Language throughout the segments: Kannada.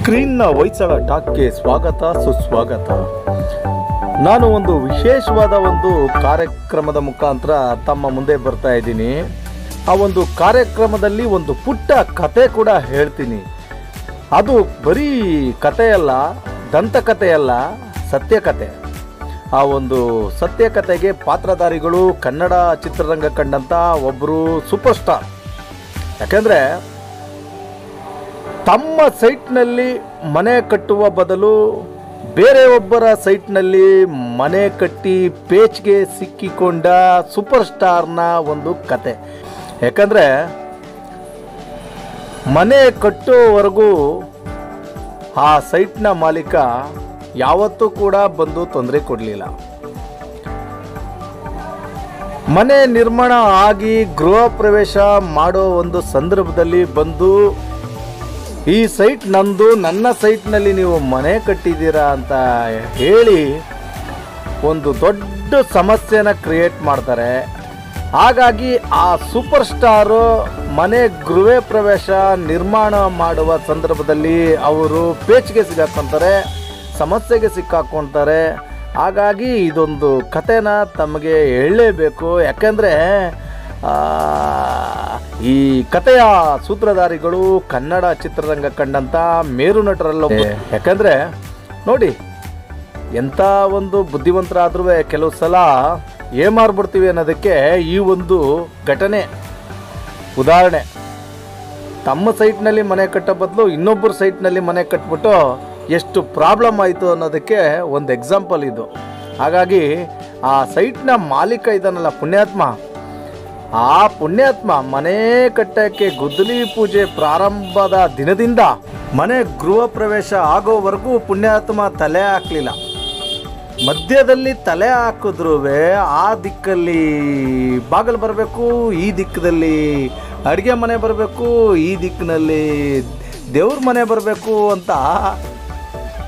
ಸ್ಕ್ರೀನ್ನ ಹೊಯ್ಸಳ ಟಾಕ್ಗೆ ಸ್ವಾಗತ ಸುಸ್ವಾಗತ. ನಾನು ಒಂದು ವಿಶೇಷವಾದ ಒಂದು ಕಾರ್ಯಕ್ರಮದ ಮುಖಾಂತರ ತಮ್ಮ ಮುಂದೆ ಬರ್ತಾ ಇದ್ದೀನಿ. ಆ ಒಂದು ಕಾರ್ಯಕ್ರಮದಲ್ಲಿ ಒಂದು ಪುಟ್ಟ ಕತೆ ಕೂಡ ಹೇಳ್ತೀನಿ. ಅದು ಬರೀ ಕಥೆಯಲ್ಲ, ದಂತಕಥೆಯಲ್ಲ, ಸತ್ಯಕತೆ. ಆ ಒಂದು ಸತ್ಯಕತೆಗೆ ಪಾತ್ರಧಾರಿಗಳು ಕನ್ನಡ ಚಿತ್ರರಂಗ ಕಂಡಂಥ ಒಬ್ಬರು ಸೂಪರ್ ಸ್ಟಾರ್. ಯಾಕೆಂದರೆ ತಮ್ಮ ಸೈಟ್ನಲ್ಲಿ ಮನೆ ಕಟ್ಟುವ ಬದಲು ಬೇರೆಯೊಬ್ಬರ ಸೈಟ್ನಲ್ಲಿ ಮನೆ ಕಟ್ಟಿ ಪೇಚ್ಗೆ ಸಿಕ್ಕಿಕೊಂಡ ಸೂಪರ್ ಸ್ಟಾರ್ನ ಒಂದು ಕತೆ. ಯಾಕಂದರೆ ಮನೆ ಕಟ್ಟೋವರೆಗೂ ಆ ಸೈಟ್ನ ಮಾಲೀಕ ಯಾವತ್ತೂ ಕೂಡ ಬಂದು ತೊಂದರೆ ಕೊಡಲಿಲ್ಲ. ಮನೆ ನಿರ್ಮಾಣ ಆಗಿ ಗೃಹ ಪ್ರವೇಶ ಮಾಡೋ ಒಂದು ಸಂದರ್ಭದಲ್ಲಿ ಬಂದು ಈ ಸೈಟ್ ನಂದು, ನನ್ನ ಸೈಟ್ನಲ್ಲಿ ನೀವು ಮನೆ ಕಟ್ಟಿದ್ದೀರಾ ಅಂತ ಹೇಳಿ ಒಂದು ದೊಡ್ಡ ಸಮಸ್ಯೆನ ಕ್ರಿಯೇಟ್ ಮಾಡ್ತಾರೆ. ಹಾಗಾಗಿ ಆ ಸೂಪರ್ ಸ್ಟಾರು ಮನೆ ಗೃಹ ಪ್ರವೇಶ ನಿರ್ಮಾಣ ಮಾಡುವ ಸಂದರ್ಭದಲ್ಲಿ ಅವರು ಪೇಚಿಗೆ ಸಿಕ್ಕಾಕೊತಾರೆ, ಸಮಸ್ಯೆಗೆ ಸಿಕ್ಕಾಕೊಳ್ತಾರೆ. ಹಾಗಾಗಿ ಇದೊಂದು ಕಥೆನ ತಮಗೆ ಹೇಳಲೇಬೇಕು. ಯಾಕೆಂದರೆ ಈ ಕಥೆಯ ಸೂತ್ರಧಾರಿಗಳು ಕನ್ನಡ ಚಿತ್ರರಂಗ ಕಂಡಂಥ ಮೇರು ನಟರಲ್ಲೊಬ್ಬ. ಯಾಕಂದರೆ ನೋಡಿ, ಎಂಥ ಒಂದು ಬುದ್ಧಿವಂತರಾದ್ರೂ ಕೆಲವು ಸಲ ಏಮಾರ್ಬಿಡ್ತೀವಿ ಅನ್ನೋದಕ್ಕೆ ಈ ಒಂದು ಘಟನೆ ಉದಾಹರಣೆ. ತಮ್ಮ ಸೈಟ್ನಲ್ಲಿ ಮನೆ ಕಟ್ಟೋ ಬದಲು ಇನ್ನೊಬ್ಬರ ಸೈಟ್ನಲ್ಲಿ ಮನೆ ಕಟ್ಬಿಟ್ಟು ಎಷ್ಟು ಪ್ರಾಬ್ಲಮ್ ಆಯಿತು ಅನ್ನೋದಕ್ಕೆ ಒಂದು ಎಕ್ಸಾಂಪಲ್ ಇದು. ಹಾಗಾಗಿ ಆ ಸೈಟ್ನ ಮಾಲೀಕ ಇದ್ದಾನಲ್ಲ, ಪುಣ್ಯಾತ್ಮ, ಆ ಪುಣ್ಯಾತ್ಮ ಮನೆ ಕಟ್ಟಕ್ಕೆ ಗುದ್ದಲಿ ಪೂಜೆ ಪ್ರಾರಂಭದ ದಿನದಿಂದ ಮನೆ ಗೃಹ ಪ್ರವೇಶ ಆಗೋವರೆಗೂ ಪುಣ್ಯಾತ್ಮ ತಲೆ ಹಾಕಲಿಲ್ಲ. ಮಧ್ಯದಲ್ಲಿ ತಲೆ ಹಾಕಿದ್ರೂ ಆ ದಿಕ್ಕಲ್ಲಿ ಬಾಗಿಲು ಬರಬೇಕು, ಈ ದಿಕ್ಕದಲ್ಲಿ ಅಡುಗೆ ಮನೆ ಬರಬೇಕು, ಈ ದಿಕ್ಕಿನಲ್ಲಿ ದೇವ್ರ ಮನೆ ಬರಬೇಕು ಅಂತ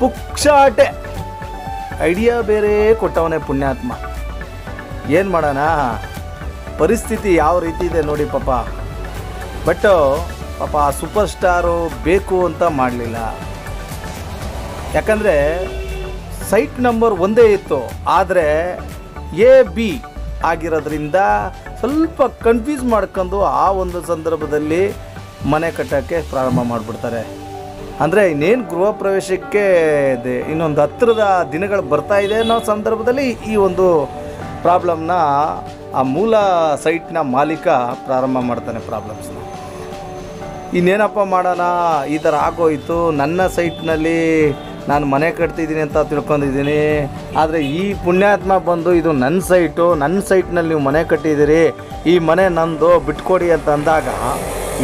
ಪುಕ್ಷಾಟೆ ಐಡಿಯಾ ಬೇರೆ ಕೊಟ್ಟವನೇ ಪುಣ್ಯಾತ್ಮ. ಏನು ಮಾಡೋಣ, ಪರಿಸ್ಥಿತಿ ಯಾವ ರೀತಿ ಇದೆ ನೋಡಿ ಪಾಪ. ಬಟ್ ಪಾಪ ಆ ಸೂಪರ್ ಸ್ಟಾರು ಬೇಕು ಅಂತ ಮಾಡಲಿಲ್ಲ. ಯಾಕಂದರೆ ಸೈಟ್ ನಂಬರ್ ಒಂದೇ ಇತ್ತು, ಆದರೆ AB ಆಗಿರೋದ್ರಿಂದ ಸ್ವಲ್ಪ ಕನ್ಫ್ಯೂಸ್ ಮಾಡ್ಕೊಂಡು ಆ ಒಂದು ಸಂದರ್ಭದಲ್ಲಿ ಮನೆ ಕಟ್ಟೋಕ್ಕೆ ಪ್ರಾರಂಭ ಮಾಡಿಬಿಡ್ತಾರೆ. ಅಂದರೆ ಇನ್ನೇನು ಗೃಹ ಪ್ರವೇಶಕ್ಕೆ ಇನ್ನೊಂದು ಹತ್ತಿರದ ದಿನಗಳು ಬರ್ತಾ ಇದೆ ಅನ್ನೋ ಸಂದರ್ಭದಲ್ಲಿ ಈ ಒಂದು ಪ್ರಾಬ್ಲಮ್ನ ಆ ಮೂಲ ಸೈಟ್ನ ಮಾಲೀಕ ಪ್ರಾರಂಭ ಮಾಡ್ತಾನೆ ಪ್ರಾಬ್ಲಮ್ಸ್ನ. ಇನ್ನೇನಪ್ಪ ಮಾಡೋಣ, ಈ ಥರ ಆಗೋಯಿತು, ನನ್ನ ಸೈಟ್ನಲ್ಲಿ ನಾನು ಮನೆ ಕಟ್ತಿದ್ದೀನಿ ಅಂತ ತಿಳ್ಕೊಂಡಿದ್ದೀನಿ, ಆದರೆ ಈ ಪುಣ್ಯಾತ್ಮ ಬಂದು ಇದು ನನ್ನ ಸೈಟು, ನನ್ನ ಸೈಟ್ನಲ್ಲಿ ನೀವು ಮನೆ ಕಟ್ಟಿದ್ದೀರಿ, ಈ ಮನೆ ನಂದು, ಬಿಟ್ಕೊಡಿ ಅಂತ ಅಂದಾಗ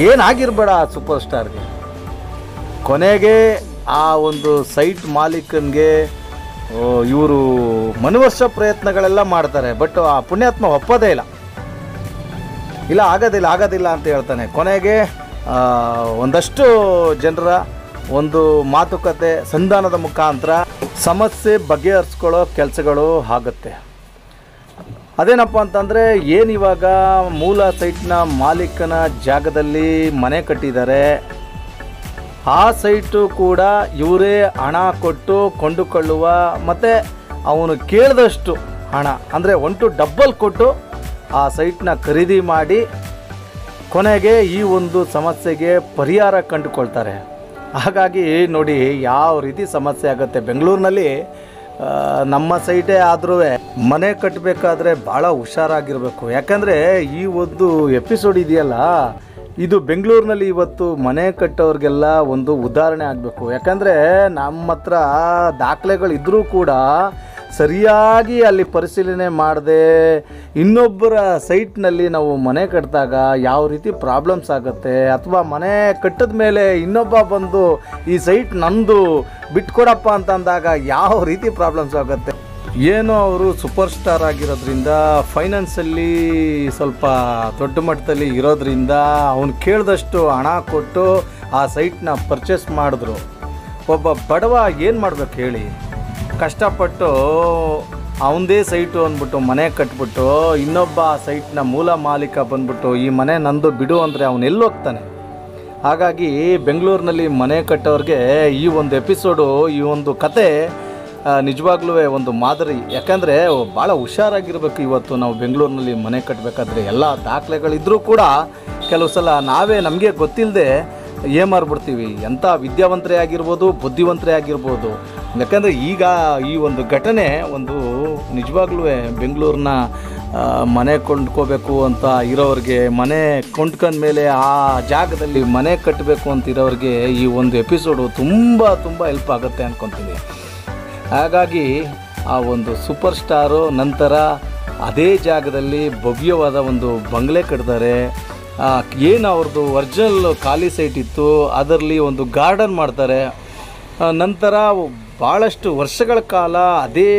ಏನಾಗಿರ್ಬೇಡ ಆ ಸೂಪರ್ ಸ್ಟಾರ್ಗೆ. ಕೊನೆಗೆ ಆ ಒಂದು ಸೈಟ್ ಮಾಲೀಕನಿಗೆ ಇವರು ಮನವರ್ಷ ಪ್ರಯತ್ನಗಳೆಲ್ಲ ಮಾಡ್ತಾರೆ. ಬಟ್ ಆ ಪುಣ್ಯಾತ್ಮ ಒಪ್ಪೋದೇ ಇಲ್ಲ, ಆಗೋದಿಲ್ಲ ಅಂತ ಹೇಳ್ತಾನೆ. ಕೊನೆಗೆ ಒಂದಷ್ಟು ಜನರ ಒಂದು ಮಾತುಕತೆ, ಸಂಧಾನದ ಮುಖಾಂತರ ಸಮಸ್ಯೆ ಬಗೆಹರಿಸ್ಕೊಳ್ಳೋ ಕೆಲಸಗಳು ಆಗುತ್ತೆ. ಅದೇನಪ್ಪ ಅಂತಂದರೆ, ಏನಿವಾಗ ಮೂಲ ಸೈಟ್ನ ಮಾಲೀಕನ ಜಾಗದಲ್ಲಿ ಮನೆ ಕಟ್ಟಿದ್ದಾರೆ, ಆ ಸೈಟು ಕೂಡ ಇವರೇ ಹಣ ಕೊಟ್ಟು ಕೊಂಡುಕೊಳ್ಳುವ, ಮತ್ತು ಅವನು ಕೇಳಿದಷ್ಟು ಹಣ ಅಂದರೆ 1 ಡಬಲ್ ಕೊಟ್ಟು ಆ ಸೈಟ್ನ ಖರೀದಿ ಮಾಡಿ ಕೊನೆಗೆ ಈ ಒಂದು ಸಮಸ್ಯೆಗೆ ಪರಿಹಾರ ಕಂಡುಕೊಳ್ತಾರೆ. ಹಾಗಾಗಿ ನೋಡಿ ಯಾವ ರೀತಿ ಸಮಸ್ಯೆ ಆಗುತ್ತೆ. ಬೆಂಗಳೂರಿನಲ್ಲಿ ನಮ್ಮ ಸೈಟೇ ಆದರೂ ಮನೆ ಕಟ್ಟಬೇಕಾದ್ರೆ ಭಾಳ ಹುಷಾರಾಗಿರಬೇಕು. ಯಾಕಂದರೆ ಈ ಒಂದು ಎಪಿಸೋಡ್ ಇದೆಯಲ್ಲ, ಇದು ಬೆಂಗಳೂರಿನಲ್ಲಿ ಇವತ್ತು ಮನೆ ಕಟ್ಟೋರಿಗೆಲ್ಲ ಒಂದು ಉದಾಹರಣೆ ಆಗಬೇಕು. ಯಾಕಂದರೆ ನಮ್ಮ ಹತ್ರ ದಾಖಲೆಗಳಿದ್ದರೂ ಕೂಡ ಸರಿಯಾಗಿ ಅಲ್ಲಿ ಪರಿಶೀಲನೆ ಮಾಡದೆ ಇನ್ನೊಬ್ಬರ ಸೈಟ್ನಲ್ಲಿ ನಾವು ಮನೆ ಕಟ್ಟಿದಾಗ ಯಾವ ರೀತಿ ಪ್ರಾಬ್ಲಮ್ಸ್ ಆಗುತ್ತೆ, ಅಥವಾ ಮನೆ ಕಟ್ಟಿದ ಮೇಲೆ ಇನ್ನೊಬ್ಬ ಬಂದು ಈ ಸೈಟ್ ನಂದು ಬಿಟ್ಕೊಡಪ್ಪ ಅಂತ ಅಂದಾಗ ಯಾವ ರೀತಿ ಪ್ರಾಬ್ಲಮ್ಸ್ ಆಗುತ್ತೆ. ಏನೋ ಅವರು ಸೂಪರ್ ಸ್ಟಾರ್ ಆಗಿರೋದ್ರಿಂದ, ಫೈನಾನ್ಸಲ್ಲಿ ಸ್ವಲ್ಪ ದೊಡ್ಡ ಮಟ್ಟದಲ್ಲಿ ಇರೋದ್ರಿಂದ ಅವನು ಕೇಳಿದಷ್ಟು ಹಣ ಕೊಟ್ಟು ಆ ಸೈಟ್ನ ಪರ್ಚೇಸ್ ಮಾಡಿದ್ರು. ಒಬ್ಬ ಬಡವ ಏನು ಮಾಡ್ಬೇಕು ಹೇಳಿ, ಕಷ್ಟಪಟ್ಟು ಅವನದೇ ಸೈಟು ಅಂದ್ಬಿಟ್ಟು ಮನೆ ಕಟ್ಬಿಟ್ಟು ಇನ್ನೊಬ್ಬ ಸೈಟ್ನ ಮೂಲ ಮಾಲೀಕ ಬಂದ್ಬಿಟ್ಟು ಈ ಮನೆ ನಂದು ಬಿಡು ಅಂದರೆ ಅವನು ಎಲ್ಲಿ ಹೋಗ್ತಾನೆ. ಹಾಗಾಗಿ ಬೆಂಗಳೂರಿನಲ್ಲಿ ಮನೆ ಕಟ್ಟೋರಿಗೆ ಈ ಒಂದು ಎಪಿಸೋಡು, ಈ ಒಂದು ಕತೆ ನಿಜವಾಗ್ಲೂ ಒಂದು ಮಾದರಿ. ಯಾಕಂದರೆ ಭಾಳ ಹುಷಾರಾಗಿರ್ಬೇಕು. ಇವತ್ತು ನಾವು ಬೆಂಗಳೂರಿನಲ್ಲಿ ಮನೆ ಕಟ್ಟಬೇಕಾದ್ರೆ ಎಲ್ಲ ದಾಖಲೆಗಳಿದ್ದರೂ ಕೂಡ ಕೆಲವು ಸಲ ನಾವೇ ನಮಗೆ ಗೊತ್ತಿಲ್ಲದೆ ಏಮಾರ್ಬಿಡ್ತೀವಿ. ಎಂಥ ವಿದ್ಯಾವಂತರೇ ಆಗಿರ್ಬೋದು, ಬುದ್ಧಿವಂತರೇ ಆಗಿರ್ಬೋದು. ಯಾಕಂದರೆ ಈಗ ಈ ಒಂದು ಘಟನೆ ಒಂದು ನಿಜವಾಗ್ಲೂ ಬೆಂಗಳೂರನ್ನ ಮನೆ ಕೊಂಡ್ಕೋಬೇಕು ಅಂತ ಇರೋರಿಗೆ, ಮನೆ ಕೊಂಡ್ಕೊಂಡ್ಮೇಲೆ ಆ ಜಾಗದಲ್ಲಿ ಮನೆ ಕಟ್ಟಬೇಕು ಅಂತ ಇರೋರಿಗೆ ಈ ಒಂದು ಎಪಿಸೋಡು ತುಂಬ ಹೆಲ್ಪ್ ಆಗುತ್ತೆ ಅಂದ್ಕೊತೀನಿ. ಹಾಗಾಗಿ ಆ ಒಂದು ಸೂಪರ್ ಸ್ಟಾರು ನಂತರ ಅದೇ ಜಾಗದಲ್ಲಿ ಭವ್ಯವಾದ ಒಂದು ಬಂಗ್ಲೆ ಕಟ್ತಾರೆ. ಏನು ಅವ್ರದ್ದು ಒರಿಜಿನಲ್ ಖಾಲಿ ಸೈಟ್ ಇತ್ತು, ಅದರಲ್ಲಿ ಒಂದು ಗಾರ್ಡನ್ ಮಾಡ್ತಾರೆ. ನಂತರ ಭಾಳಷ್ಟು ವರ್ಷಗಳ ಕಾಲ ಅದೇ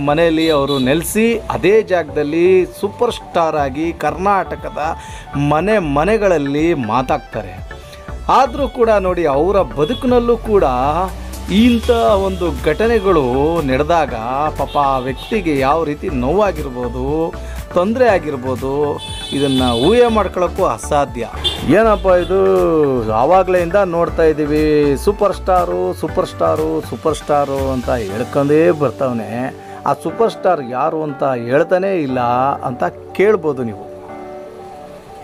ಮನೆಯಲ್ಲಿ ಅವರು ನೆಲೆಸಿ ಅದೇ ಜಾಗದಲ್ಲಿ ಸೂಪರ್ ಸ್ಟಾರ್ ಆಗಿ ಕರ್ನಾಟಕದ ಮನೆಗಳಲ್ಲಿ ಮಾತಾಡ್ತಾರೆ. ಆದರೂ ಕೂಡ ನೋಡಿ, ಅವರ ಬದುಕಿನಲ್ಲೂ ಕೂಡ ಇಂಥ ಒಂದು ಘಟನೆಗಳು ನಡೆದಾಗ ಪಾಪ ಆ ವ್ಯಕ್ತಿಗೆ ಯಾವ ರೀತಿ ನೋವಾಗಿರ್ಬೋದು, ತೊಂದರೆ ಆಗಿರ್ಬೋದು, ಇದನ್ನು ಊಹೆ ಮಾಡ್ಕೊಳ್ಳೋಕ್ಕೂ ಅಸಾಧ್ಯ. ಏನಪ್ಪ ಇದು ಆವಾಗಲೆಯಿಂದ ನೋಡ್ತಾ ಇದ್ದೀವಿ, ಸೂಪರ್ ಸ್ಟಾರು ಅಂತ ಹೇಳ್ಕೊಂಡೇ ಬರ್ತಾವನೆ. ಆ ಸೂಪರ್ ಸ್ಟಾರ್ ಯಾರು ಅಂತ ಹೇಳ್ತಾನೇ ಇಲ್ಲ ಅಂತ ಕೇಳ್ಬೋದು ನೀವು.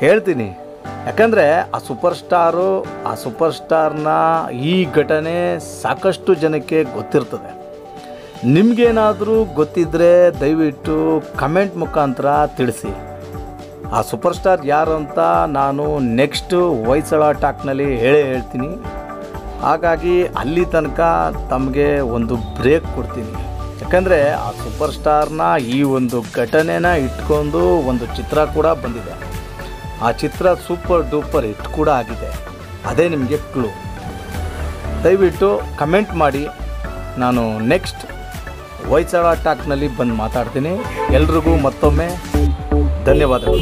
ಹೇಳ್ತೀನಿ, ಯಾಕಂದರೆ ಆ ಸೂಪರ್ ಸ್ಟಾರ್ನ ಈ ಘಟನೆ ಸಾಕಷ್ಟು ಜನಕ್ಕೆ ಗೊತ್ತಿರ್ತದೆ. ನಿಮಗೇನಾದರೂ ಗೊತ್ತಿದ್ದರೆ ದಯವಿಟ್ಟು ಕಮೆಂಟ್ ಮುಖಾಂತರ ತಿಳಿಸಿ. ಆ ಸೂಪರ್ ಸ್ಟಾರ್ ಯಾರು ಅಂತ ನಾನು ನೆಕ್ಸ್ಟು ಹೊಯ್ಸಳ ಟಾಕ್ನಲ್ಲಿ ಹೇಳ್ತೀನಿ. ಹಾಗಾಗಿ ಅಲ್ಲಿ ತನಕ ತಮಗೆ ಒಂದು ಬ್ರೇಕ್ ಕೊಡ್ತೀನಿ. ಯಾಕಂದರೆ ಆ ಸೂಪರ್ ಸ್ಟಾರ್ನ ಈ ಒಂದು ಘಟನೆನ ಇಟ್ಕೊಂಡು ಒಂದು ಚಿತ್ರ ಕೂಡ ಬಂದಿದೆ. ಆ ಚಿತ್ರ ಸೂಪರ್ ಡೂಪರ್ ಹಿಟ್ ಕೂಡ ಆಗಿದೆ. ಅದೇ ನಿಮಗೆ ಕ್ಲೂ. ದಯವಿಟ್ಟು ಕಮೆಂಟ್ ಮಾಡಿ. ನಾನು ನೆಕ್ಸ್ಟ್ ಹೊಯ್ಸಳ ಟಾಕ್ನಲ್ಲಿ ಬಂದು ಮಾತಾಡ್ತೀನಿ. ಎಲ್ರಿಗೂ ಮತ್ತೊಮ್ಮೆ ಧನ್ಯವಾದಗಳು.